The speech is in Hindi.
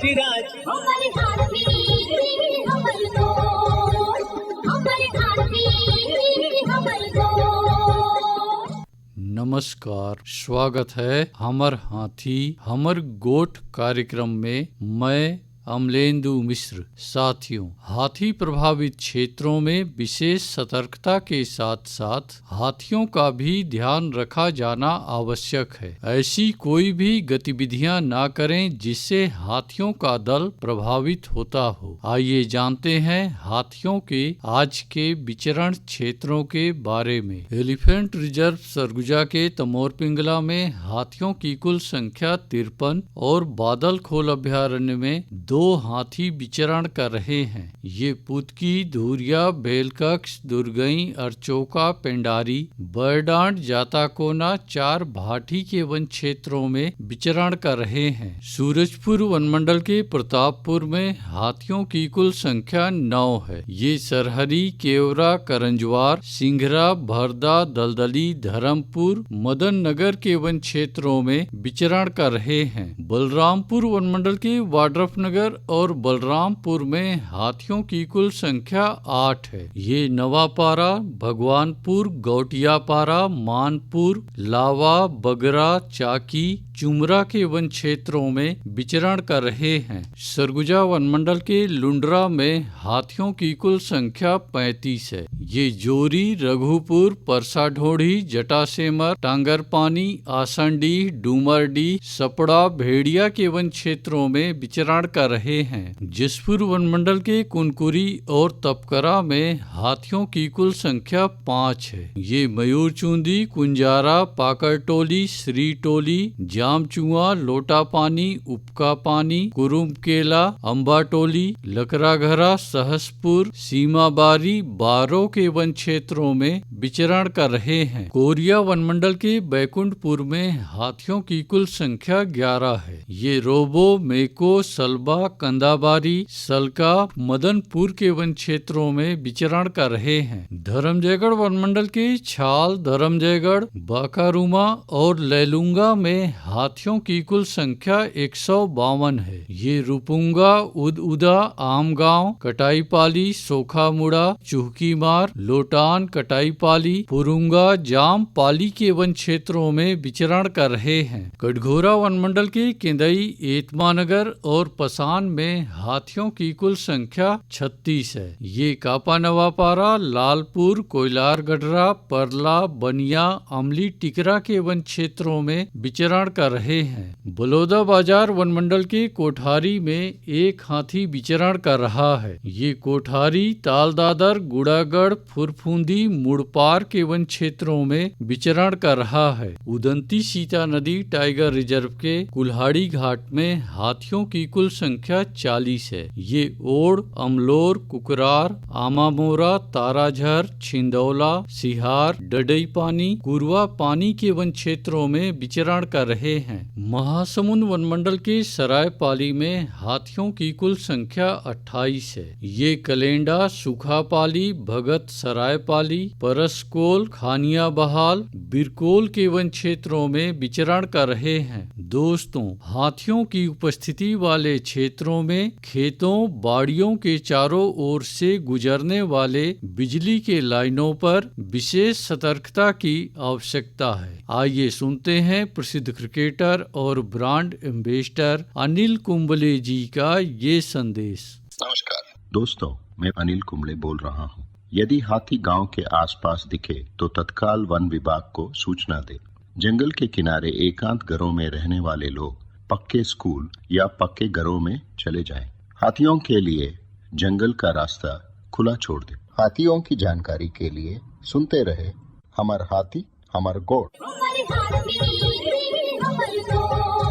पक्षीराज हमारे हाथी हमारे गोट, हमारे हाथी हमारे गोट। नमस्कार, स्वागत है हमर हाथी हमर गोठ कार्यक्रम में। मैं अमलेंदु मिश्र। साथियों, हाथी प्रभावित क्षेत्रों में विशेष सतर्कता के साथ साथ हाथियों का भी ध्यान रखा जाना आवश्यक है। ऐसी कोई भी गतिविधियां ना करें जिससे हाथियों का दल प्रभावित होता हो। आइए जानते हैं हाथियों के आज के विचरण क्षेत्रों के बारे में। एलिफेंट रिजर्व सरगुजा के तमोर पिंगला में हाथियों की कुल संख्या 53 और बादल खोल अभ्यारण्य में 2 हाथी विचरण कर रहे हैं। ये पुतकी, धुरिया, बेलकक्ष, दुर्गई, अरचोका, पेंडारी, बरडांड, जाताकोना 4 भाटी के वन क्षेत्रों में विचरण कर रहे हैं। सूरजपुर वनमंडल के प्रतापपुर में हाथियों की कुल संख्या 9 है। ये सरहरी, केवरा, करंजवार, सिंघरा, भरदा, दलदली, धर्मपुर, मदन नगर के वन क्षेत्रों में विचरण कर रहे हैं। बलरामपुर वनमंडल के वाड्रफ नगर और बलरामपुर में हाथियों की कुल संख्या 8 है। ये नवापारा, भगवानपुर, गौटियापारा, मानपुर, लावा, बगरा, चाकी, चुमरा के वन क्षेत्रों में विचरण कर रहे हैं। सरगुजा वनमंडल के लुंड्रा में हाथियों की कुल संख्या 35 है। ये जोरी, रघुपुर, परसा ढोढ़ी, जटासेमर, टांगरपानी, आसंडीह, डूमरडीह, सपड़ा, भेड़िया के वन क्षेत्रों में विचरण कर रहे हैं। जसपुर वनमंडल के कुनकुरी और तपकरा में हाथियों की कुल संख्या 5 है। ये मयूरचूंदी, कुंजारा, पाकरटोली, श्रीटोली, जामचुआ, लोटापानी, उपकापानी, कुरुमकेला, अंबाटोली, लकराघरा, सहसपुर, सीमाबारी, बारो के वन क्षेत्रों में विचरण कर रहे हैं। कोरिया वनमंडल के बैकुंठपुर में हाथियों की कुल संख्या 11 है। ये रोबो, मेको, सलबा, कंदाबारी, सलका, मदनपुर के वन क्षेत्रों में विचरण कर रहे हैं। धर्मजयगढ़ वनमंडल के छाल, धर्मजयगढ़, बाकारूमा और लैलूंगा में हाथियों की कुल संख्या 152 है। ये रुपुंगा, उदा, आमगांव, कटाईपाली, सोखामुड़ा, चुहकीमार, लोटान, कटाईपाली, पुरुंगा, जाम, पाली के वन क्षेत्रों में विचरण कर रहे हैं। कटघोरा वनमंडल के केंदई, एतमानगर और पसान में हाथियों की कुल संख्या 36 है। ये कापा नवापारा, लालपुर, कोयलार गढ़रा, परला, बनिया, अमली, टिकरा के वन क्षेत्रों में विचरण कर रहे हैं। बलौदा बाजार वनमंडल के कोठारी में एक हाथी विचरण कर रहा है। ये कोठारी, तालदादर, गुड़ागढ़, फुरफुंदी, मुड़पार के वन क्षेत्रों में विचरण कर रहा है। उदंती सीता नदी टाइगर रिजर्व के कुल्हाड़ी घाट में हाथियों की कुल संख्या 40 है। ये ओड़, अमलोर, कुकरार, आमामोरा, ताराझर, छिंदौला, सिहार, डडईपानी, कुरवा पानी के वन क्षेत्रों में विचरण कर रहे हैं। महासमुंद वनमंडल के सरायपाली में हाथियों की कुल संख्या 28 है। ये कलेंडा, सुखापाली, भगत सरायपाली, परसकोल, खानिया बहाल, बिरकोल के वन क्षेत्रों में विचरण कर रहे हैं। दोस्तों, हाथियों की उपस्थिति वाले क्षेत्रों में खेतों, बाड़ियों के चारों ओर से गुजरने वाले बिजली के लाइनों पर विशेष सतर्कता की आवश्यकता है। आइए सुनते हैं प्रसिद्ध क्रिकेटर और ब्रांड एम्बेसडर अनिल कुंबले जी का ये संदेश। नमस्कार दोस्तों, मैं अनिल कुंबले बोल रहा हूँ। यदि हाथी गांव के आसपास दिखे तो तत्काल वन विभाग को सूचना दे। जंगल के किनारे एकांत घरों में रहने वाले लोग पक्के स्कूल या पक्के घरों में चले जाएं। हाथियों के लिए जंगल का रास्ता खुला छोड़ दे। हाथियों की जानकारी के लिए सुनते रहे हमार हाथी हमार गोठ। हमारे हाथी हमारे गोट।